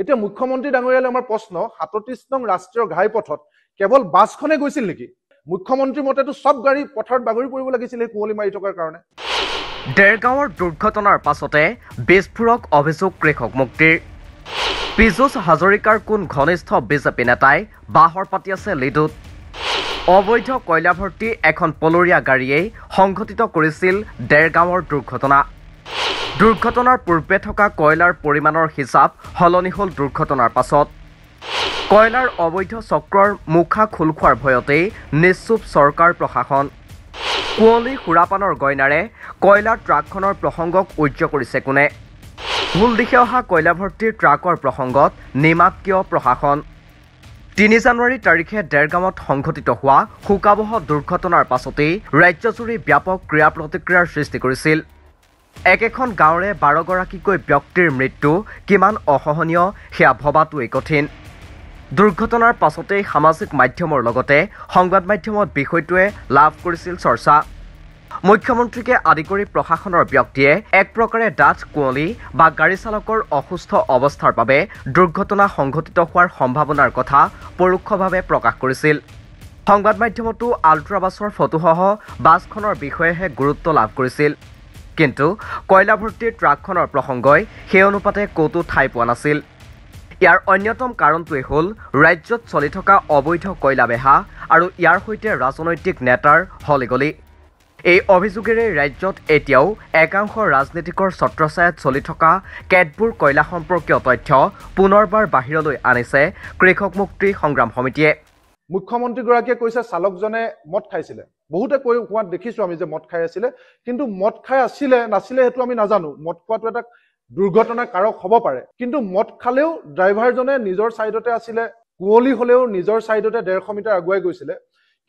এতিয়া মুখ্যমন্ত্ৰী ডাঙৰীয়ালৈ আমাৰ প্ৰশ্ন ৩৭ নং ৰাষ্ট্ৰীয় ঘাইপথত কেৱল বাছখনে গৈছিল নেকি? মুখ্যমন্ত্ৰীৰ মতেতো সব গাড়ী পথাৰত বাগৰি পৰিব লাগিছিল এই কুঁৱলী মাৰি থকাৰ কাৰণে। দেৰগাঁৱৰ দুৰ্ঘটনাৰ পাছতে বিস্ফোৰক অভিযোগ কৃষক মুক্তিৰ। পীযুষ হাজৰিকাৰ কোন ঘনিষ্ঠ বিজেপি নেতাই বাহৰ পাতি আছে লিডুত। অবৈধ কয়লা ভৰ্তি এখন পলৰীয়া গাড়ীয়েই সংঘটিত কৰিছিল দেৰগাঁৱৰ দুৰ্ঘটনা। দুৰ্ঘটনাৰ পূৰ্বে থকা কয়লাৰ পৰিমাণৰ হিচাপ সলনি হ'ল দুৰ্ঘটনাৰ পাছত। কয়লাৰ অবৈধ চক্ৰৰ মুখা খোল খোৱাৰ ভয়তেই নিশ্চুপ চৰকাৰ প্ৰশাসন। কুঁৱলী সুৰাপানৰ গইনাৰে কয়লাৰ ট্ৰাকখনৰ প্ৰসংগক উজ্জ কৰিছে কোনে? ভুল দিশে অহা কয়লা ভৰ্তিৰ ট্ৰাকৰ প্ৰসংগত নিমাত কিয় প্ৰশাসন? ৩ জানুৱাৰী তাৰিখে দেৰগাঁৱত সংঘটিত হোৱা শোকাবহ দুৰ্ঘটনাৰ পাছতেই ৰাজ্যজুৰি ব্যাপক ক্ৰিয়া প্ৰতিক্ৰিয়াৰ সৃষ্টি কৰিছিল। একেখন গাঁৱৰে ১২গৰাকীকৈ ব্যক্তিৰ মৃত্যু কিমান অসহনীয় সেয়া ভবাটোৱেই কঠিন। দুৰ্ঘটনাৰ পাছতেই সামাজিক মাধ্যমৰ লগতে সংবাদ মাধ্যমত বিষয়টোৱে লাভ কৰিছিল চৰ্চা। মুখ্যমন্ত্ৰীকে আদি কৰি প্ৰশাসনৰ ব্যক্তিয়ে এক প্ৰকাৰে ডাঠ কুঁৱলী বা গাড়ী চালকৰ অসুস্থ অৱস্থাৰ বাবে দুৰ্ঘটনা সংঘটিত হোৱাৰ সম্ভাৱনাৰ কথা পৰোক্ষভাৱে প্ৰকাশ কৰিছিল। সংবাদ মাধ্যমতো আল্ট্ৰাবাছৰ ফটোসহ বাছখনৰ বিষয়েহে গুৰুত্ব লাভ কৰিছিল। কিন্তু কয়লা ভৰ্তিৰ ট্ৰাকখনৰ প্ৰসংগই সেই অনুপাতে ক'তো ঠাই পোৱা নাছিল। ইয়াৰ অন্যতম কাৰণটোৱেই হ'ল ৰাজ্যত চলি থকা অবৈধ কয়লা বেহা আৰু ইয়াৰ সৈতে ৰাজনৈতিক নেতাৰ হলিগলি। এই অভিযোগেৰে ৰাজ্যত এতিয়াও একাংশ ৰাজনীতিকৰ ছত্ৰছায়াত চলি থকা কেতবোৰ কয়লা সম্পৰ্কীয় তথ্য পুনৰবাৰ বাহিৰলৈ আনিছে কৃষক মুক্তি সংগ্ৰাম সমিতিয়ে। মুখ্যমন্ত্ৰীগৰাকীয়ে কৈছে চালকজনে মদ খাইছিলে। বহুতে কোৱাত দেখিছো আমি যে মদ খাই আছিলে, কিন্তু মদ খাই আছিলে নাছিলে সেইটো আমি নাজানো। মদ খোৱাটো এটা দুৰ্ঘটনাৰ কাৰক হ'ব পাৰে, কিন্তু মদ খালেও ড্ৰাইভাৰজনে নিজৰ ছাইডতে আছিলে, কুঁৱলী হলেও নিজৰ ছাইডতে ১৫০ মিটাৰ আগুৱাই গৈছিলে।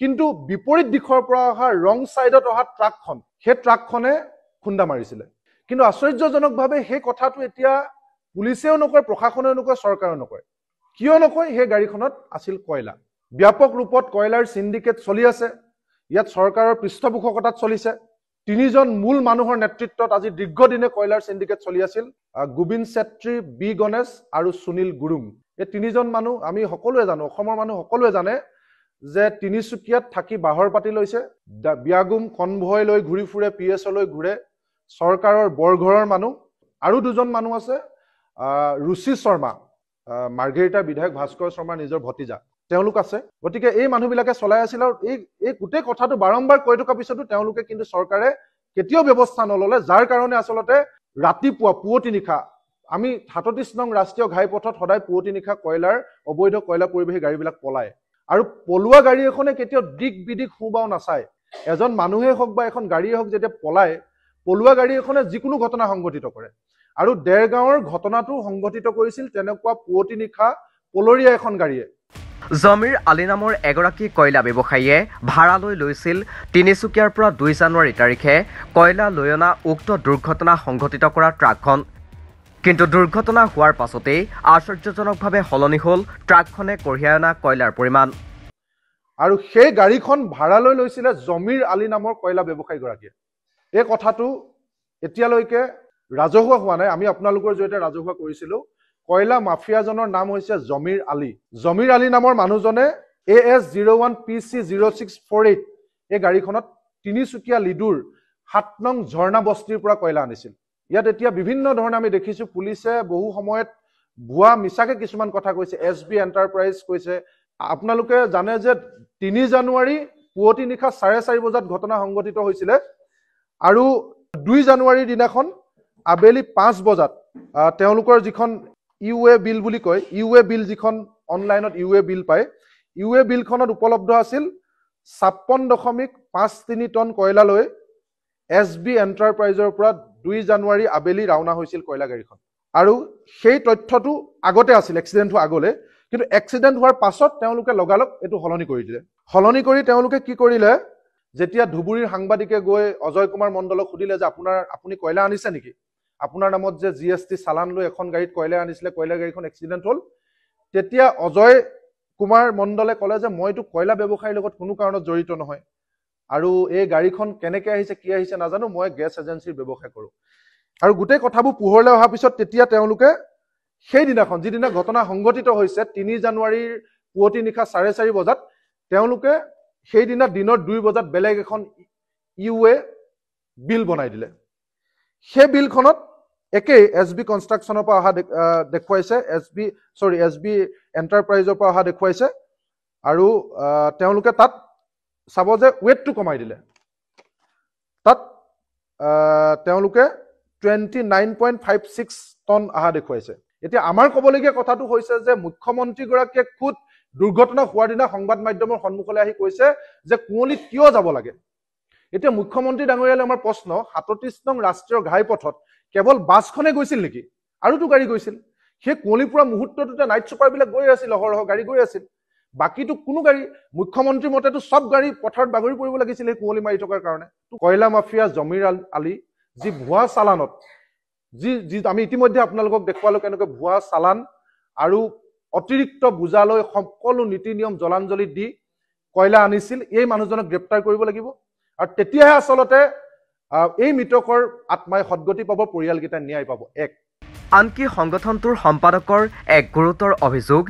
কিন্তু বিপৰীত দিশৰ পৰা অহা ৰং ছাইডত অহা ট্ৰাকখন, সেই ট্ৰাকখনে খুন্দা মাৰিছিলে। কিন্তু আশ্চৰ্যজনকভাৱে সেই কথাটো এতিয়া পুলিচেও নকয়, প্ৰশাসনেও নকয়, চৰকাৰেও নকয়। কিয় নকয়? সেই গাড়ীখনত আছিল কয়লা। ব্যাপক ৰূপত কয়লাৰ সিন্ডিকেট চলি আছে। ইয়াত চৰকাৰৰ পৃষ্ঠপোষকতাত চলিছে। ৩জন মূল মানুহৰ নেতৃত্বত আজি দীৰ্ঘদিনে কয়লাৰ সিন্ডিকেট চলি আছিল। গোবিন্দ ছেত্ৰী, বি গণেশ আৰু সুনীল গুৰুং। এই ৩জন মানুহ আমি সকলোৱে জানো, অসমৰ মানুহ সকলোৱে জানে যে তিনিচুকীয়াত থাকি বাহৰ পাতি লৈছে, বিয়াগুম কনভয় লৈ ঘূৰি ফুৰে, PSO লৈ ঘূৰে, চৰকাৰৰ বৰঘৰৰ মানুহ। আৰু 2জন মানুহ আছে, ৰুচি শৰ্মা, মাৰ্ঘেৰিটাৰ বিধায়ক ভাস্কৰ শৰ্মাৰ নিজৰ ভতিজা, তেওঁলোক আছে। গতিকে এই মানুহবিলাকে চলাই আছিল আৰু এই গোটেই কথাটো বাৰম্বাৰ কৈ থকাৰ পিছতো তেওঁলোকে কিন্তু চৰকাৰে কেতিয়াও ব্যৱস্থা নললে, যাৰ কাৰণে আচলতে ৰাতিপুৱা পুৱতি নিশা আমি ৩৭ নং ৰাষ্ট্ৰীয় ঘাইপথত সদায় পুৱতি নিশা কয়লাৰ অবৈধ কয়লা পৰিবাহী গাড়ীবিলাক পলায়। আৰু পলোৱা গাড়ী এখনে কেতিয়াও দিক বিদিক সোঁবাও নাচায়। এজন মানুহে হওক বা এখন গাড়ীয়ে হওক যেতিয়া পলায়, পলোৱা গাড়ী এখনে যিকোনো ঘটনা সংঘটিত কৰে। আৰু দেৰগাঁৱৰ ঘটনাটো সংঘটিত কৰিছিল তেনেকুৱা পুৱতি নিশা পলৰীয়া এখন গাড়ীয়ে। জমিৰ আলী নামৰ এগৰাকী কয়লা ব্যৱসায়ীয়ে ভাড়ালৈ লৈছিল তিনিচুকীয়াৰ পৰা ২ জানুৱাৰী তাৰিখে কয়লা লৈ অনা উক্ত দুৰ্ঘটনা সংঘটিত কৰা ট্ৰাকখন। কিন্তু দুৰ্ঘটনা হোৱাৰ পাছতেই আশ্চৰ্যজনকভাৱে সলনি হ'ল ট্ৰাকখনে কঢ়িয়াই অনা কয়লাৰ পৰিমাণ। আৰু সেই গাড়ীখন ভাড়ালৈ লৈছিলে জমিৰ আলী নামৰ কয়লা ব্যৱসায়ীগৰাকীয়ে। এই কথাটো এতিয়ালৈকে ৰাজহুৱা হোৱা নাই, আমি আপোনালোকৰ জৰিয়তে ৰাজহুৱা কৰিছিলো। কয়লা মাফিয়াজনৰ নাম হৈছে জমিৰ আলী। জমিৰ আলী নামৰ মানুহজনে AS01PC0648 এই গাড়ীখনত তিনিচুকীয়া লিডুৰ ৭ নং ঝৰ্ণা বস্তিৰ পৰা কয়লা আনিছিল। ইয়াত এতিয়া বিভিন্ন ধৰণে আমি দেখিছো পুলিচে বহু সময়ত ভুৱা মিছাকে কিছুমান কথা কৈছে, SB এণ্টাৰপ্ৰাইজ কৈছে। আপোনালোকে জানে যে ৩ জানুৱাৰী পুৱতি নিশা ৪:৩০ বজাত ঘটনা সংঘটিত হৈছিলে আৰু ২ জানুৱাৰীৰ দিনাখন আবেলি ৫ বজাত তেওঁলোকৰ যিখন UA বিল বুলি কয়, UA বিল যিখন অনলাইনত UA বিল পায়, UA বিলখনত উপলব্ধ আছিল ৫৬.৫৩ টন কয়লা লৈ SB এণ্টাৰপ্ৰাইজৰ পৰা ২ জানুৱাৰী আবেলি ৰাওনা হৈছিল কয়লা গাড়ীখন। আৰু সেই তথ্যটো আগতে আছিল এক্সিডেণ্ট হোৱা আগলৈ, কিন্তু এক্সিডেণ্ট হোৱাৰ পাছত তেওঁলোকে লগালগ এইটো সলনি কৰি দিলে। সলনি কৰি তেওঁলোকে কি কৰিলে, যেতিয়া ধুবুৰীৰ সাংবাদিকে গৈ অজয় কুমাৰ মণ্ডলক সুধিলে যে আপুনি কয়লা আনিছে নেকি, আপোনাৰ নামত যে GST চালান লৈ এখন গাড়ীত কয়লা আনিছিলে, কয়লা গাড়ীখন এক্সিডেণ্ট হ'ল, তেতিয়া অজয় কুমাৰ মণ্ডলে ক'লে যে মইতো কয়লা ব্যৱসায়ীৰ লগত কোনো কাৰণত জড়িত নহয়, আৰু এই গাড়ীখন কেনেকৈ আহিছে কি আহিছে নাজানো, মই গেছ এজেঞ্চিৰ ব্যৱসায় কৰোঁ। আৰু গোটেই কথাবোৰ পোহৰলৈ অহাৰ পিছত তেতিয়া তেওঁলোকে সেইদিনাখন যিদিনা ঘটনা সংঘটিত হৈছে 3 জানুৱাৰীৰ পুৱতি নিশা 4:30 বজাত তেওঁলোকে সেইদিনা দিনৰ 2 বজাত বেলেগ এখন ইউএ বিল বনাই দিলে। সেই বিলখনত একেই এছবি কনষ্ট্ৰাকশ্যনৰ পৰা অহা দেখুৱাইছে, এছবি এণ্টাৰপ্ৰাইজৰ পৰা অহা দেখুৱাইছে আৰু তেওঁলোকে তাত চাব যে ৱেটটো কমাই দিলে। তাত তেওঁলোকে 29.56 টন অহা দেখুৱাইছে। এতিয়া আমাৰ ক'বলগীয়া কথাটো হৈছে যে মুখ্যমন্ত্ৰীগৰাকীয়ে খুদ দুৰ্ঘটনা হোৱাৰ দিনা সংবাদ মাধ্যমৰ সন্মুখলৈ আহি কৈছে যে কুঁৱলীত কিয় যাব লাগে। এতিয়া মুখ্যমন্ত্ৰী ডাঙৰীয়ালৈ আমাৰ প্ৰশ্ন, 37 নং ৰাষ্ট্ৰীয় ঘাইপথত কেৱল বাছখনে গৈছিল নেকি? আৰুতো গাড়ী গৈছিল। সেই কুঁৱলী পৰা মুহূৰ্তটোতে নাইট ছুপাৰবিলাক গৈ আছিল, অহৰহ গাড়ী গৈ আছিল। বাকীটো কোনো গাড়ী, মুখ্যমন্ত্ৰীৰ মতেতো চব গাড়ী পথাৰত বাগৰি পৰিব লাগিছিল সেই কুঁৱলী মাৰি থকাৰ কাৰণে। কয়লা মাফিয়া জমিৰ আলী যি ভুৱা চালানত, যি আমি ইতিমধ্যে আপোনালোকক দেখুৱালো কেনেকৈ ভুৱা চালান আৰু অতিৰিক্ত বুজালৈ সকলো নীতি নিয়ম জলাঞ্জলি দি কয়লা আনিছিল, এই মানুহজনক গ্ৰেপ্তাৰ কৰিব লাগিব। আৰু তেতিয়াহে আচলতে এই মৃতকৰ আত্মাই সদগতি পাব, পৰিয়ালকেইটা ন্যায় পাব। আনকি সংগঠনটোৰ সম্পাদকৰ এক গুৰুতৰ অভিযোগ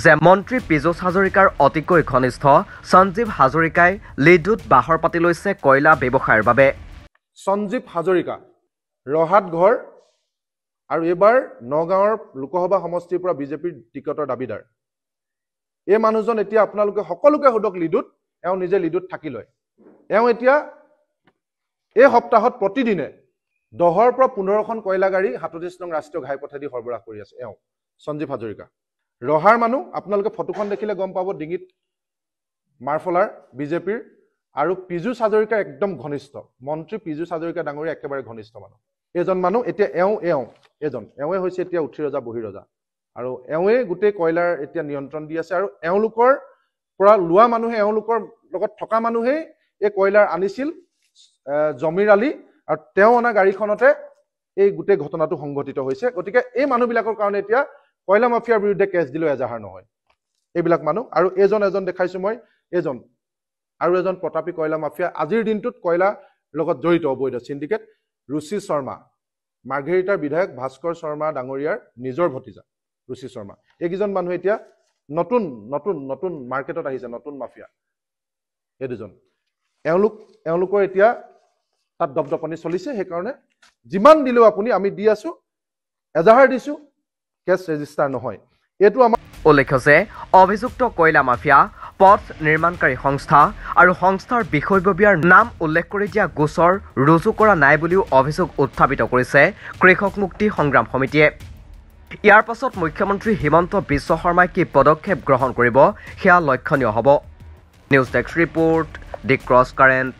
যে মন্ত্ৰী পীযুষ হাজৰিকাৰ অতিকৈ ঘনিষ্ঠ সঞ্জীৱ হাজৰিকাই লিডুত বাহৰ পাতি লৈছে কয়লা ব্যৱসায়ৰ বাবে। সঞ্জীৱ হাজৰিকা ৰহাত ঘৰ আৰু এইবাৰ নগাঁৱৰ লোকসভা সমষ্টিৰ পৰা বিজেপিৰ টিকটৰ দাবীদাৰ। এই মানুহজন এতিয়া আপোনালোকে সকলোকে সোধক লিডুত, এওঁ নিজে লিডুত থাকি লয়। এওঁ এতিয়া এই সপ্তাহত প্ৰতিদিনে 10ৰ পৰা 15খন কয়লা গাড়ী 37 নং ৰাষ্ট্ৰীয় ঘাইপথেদি সৰবৰাহ কৰি আছে এওঁ সঞ্জীৱ হাজৰিকা। ৰহাৰ মানুহ, আপোনালোকে ফটোখন দেখিলে গম পাব, ডিঙিত মাৰফলাৰ বিজেপিৰ, আৰু পীযুষ হাজৰিকা একদম ঘনিষ্ঠ মন্ত্ৰী পীযুষ হাজৰিকা ডাঙৰীয়া একেবাৰে ঘনিষ্ঠ মানুহ। এজন মানুহ এতিয়া এওঁৱে হৈছে এতিয়া উঠি ৰজা বহি ৰজা, আৰু এওঁৱে গোটেই কয়লাৰ এতিয়া নিয়ন্ত্ৰণ দি আছে। আৰু এওঁলোকৰ পৰা লোৱা মানুহে, এওঁলোকৰ লগত থকা মানুহেই এই কয়লাৰ আনিছিল জমিৰ আলী, আৰু তেওঁ অনা গাড়ীখনতে এই গোটেই ঘটনাটো সংঘটিত হৈছে। গতিকে এই মানুহবিলাকৰ কাৰণে এতিয়া কয়লা মাফিয়াৰ বিৰুদ্ধে কেছ দিলেও এজাহাৰ নহয় এইবিলাক মানুহ। আৰু এজন দেখাইছো মই, আৰু এজন প্ৰতাপী কয়লা মাফিয়া, আজিৰ দিনটোত কয়লাৰ লগত জড়িত অবৈধ চিণ্ডিকেট ৰুচি শৰ্মা, মাৰ্ঘেৰিটাৰ বিধায়ক ভাস্কৰ শৰ্মা ডাঙৰীয়াৰ নিজৰ ভতিজা ৰুচি শৰ্মা। এইকেইজন মানুহ এতিয়া নতুন মাৰ্কেটত আহিছে, নতুন মাফিয়া এই দুজন। এওঁলোকৰ এতিয়া তাত দপদপনি চলিছে। সেইকাৰণে যিমান দিলেও আমি দি আছো, এজাহাৰ দিছো, কেছ ৰেজিষ্টাৰ নহয়। এইটো আমাৰ উল্লেখ্য যে অভিযুক্ত কয়লা মাফিয়া, পথ নিৰ্মাণকাৰী সংস্থা আৰু সংস্থাৰ বিষয়ববীয়াৰ নাম উল্লেখ কৰি দিয়া গোচৰ ৰুজু কৰা নাই বুলিও অভিযোগ উত্থাপিত কৰিছে কৃষক মুক্তি সংগ্ৰাম সমিতিয়ে। ইয়াৰ পাছত মুখ্যমন্ত্ৰী হিমন্ত বিশ্ব শৰ্মাই কি পদক্ষেপ গ্ৰহণ কৰিব সেয়া লক্ষণীয় হ'ব। নিউজ ডেস্ক ৰিপৰ্ট, দি ক্ৰছ কাৰেণ্ট।